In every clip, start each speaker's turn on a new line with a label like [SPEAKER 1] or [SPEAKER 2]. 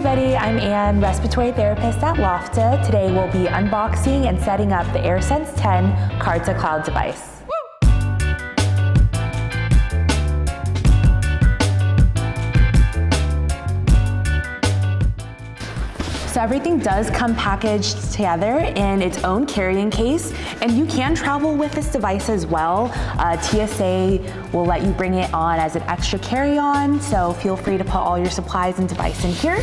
[SPEAKER 1] everybody, I'm Anne, respiratory therapist at Lofta. Today we'll be unboxing and setting up the AirSense 10 card-to-cloud device. So everything does come packaged together in its own carrying case, and you can travel with this device as well. TSA will let you bring it on as an extra carry-on, so feel free to put all your supplies and device in here.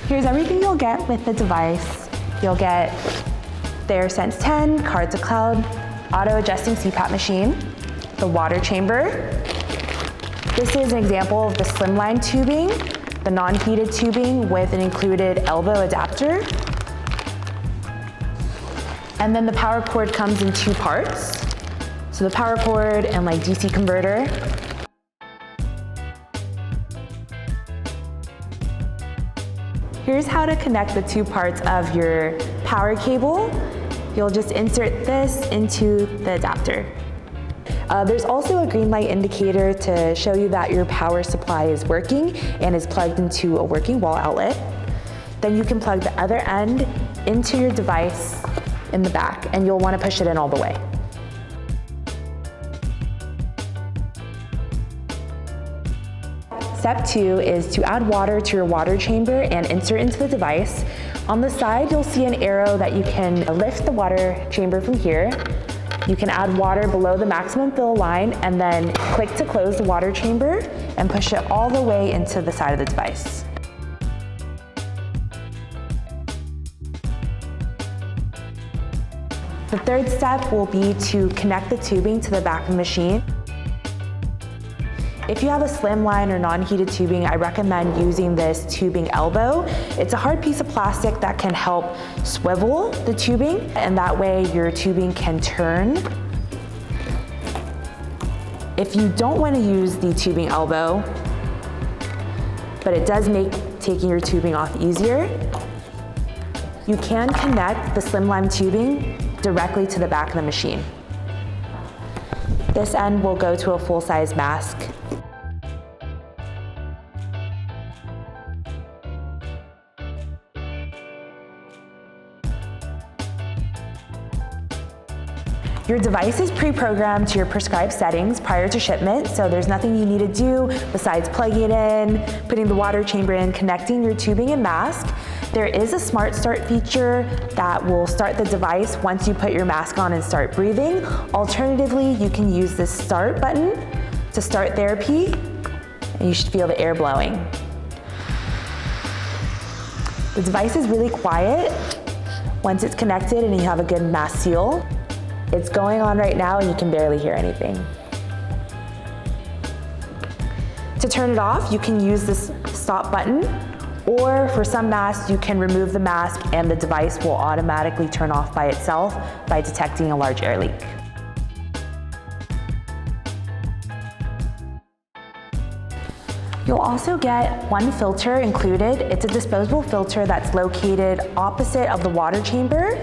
[SPEAKER 1] Here's everything you'll get with the device. You'll get the AirSense 10 card-to-cloud auto-adjusting CPAP machine, the water chamber. This is an example of the SlimLine tubing, the non-heated tubing with an included elbow adapter. And then the power cord comes in two parts. So the power cord and like DC converter. Here's how to connect the two parts of your power cable. You'll just insert this into the adapter. There's also a green light indicator to show you that your power supply is working and is plugged into a working wall outlet. Then you can plug the other end into your device in the back, and you'll want to push it in all the way. Step 2 is to add water to your water chamber and insert into the device. On the side, you'll see an arrow that you can lift the water chamber from here. You can add water below the maximum fill line and then click to close the water chamber and push it all the way into the side of the device. The third step will be to connect the tubing to the back of the machine. If you have a SlimLine or non-heated tubing, I recommend using this tubing elbow. It's a hard piece of plastic that can help swivel the tubing, and that way your tubing can turn. If you don't want to use the tubing elbow, but it does make taking your tubing off easier, you can connect the SlimLine tubing directly to the back of the machine. This end will go to a full-size mask. Your device is pre-programmed to your prescribed settings prior to shipment, so there's nothing you need to do besides plugging it in, putting the water chamber in, connecting your tubing and mask. There is a smart start feature that will start the device once you put your mask on and start breathing. Alternatively, you can use this start button to start therapy, and you should feel the air blowing. The device is really quiet once it's connected and you have a good mask seal. It's going on right now and you can barely hear anything. To turn it off, you can use this stop button, or for some masks, you can remove the mask and the device will automatically turn off by itself by detecting a large air leak. You'll also get one filter included. It's a disposable filter that's located opposite of the water chamber.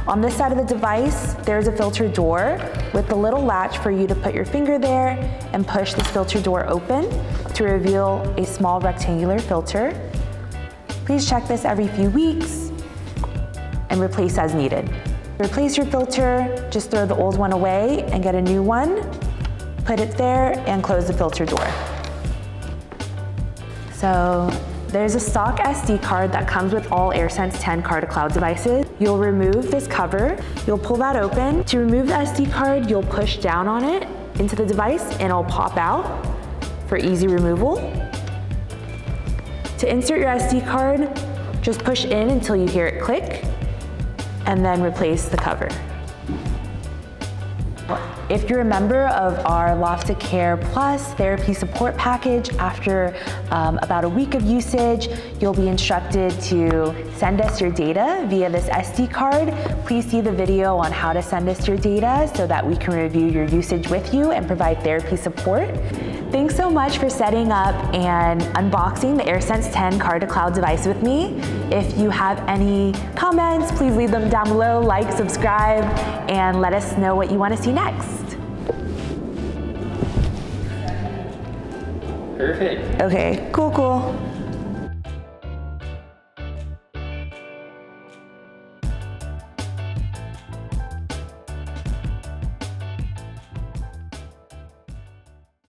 [SPEAKER 1] On this side of the device, there's a filter door with the little latch for you to put your finger there and push this filter door open to reveal a small rectangular filter. Please check this every few weeks and replace as needed. To replace your filter, just throw the old one away and get a new one, put it there and close the filter door. So there's a stock SD card that comes with all AirSense 10 card-to-cloud devices. You'll remove this cover, you'll pull that open. To remove the SD card, you'll push down on it into the device and it'll pop out for easy removal. To insert your SD card, just push in until you hear it click and then replace the cover. If you're a member of our Lofta Care Plus therapy support package, after about a week of usage, you'll be instructed to send us your data via this SD card. Please see the video on how to send us your data so that we can review your usage with you and provide therapy support. Thanks so much for setting up and unboxing the AirSense 10 card-to-cloud device with me. If you have any comments, please leave them down below, like, subscribe, and let us know what you want to see next.
[SPEAKER 2] Perfect.
[SPEAKER 1] Okay, cool.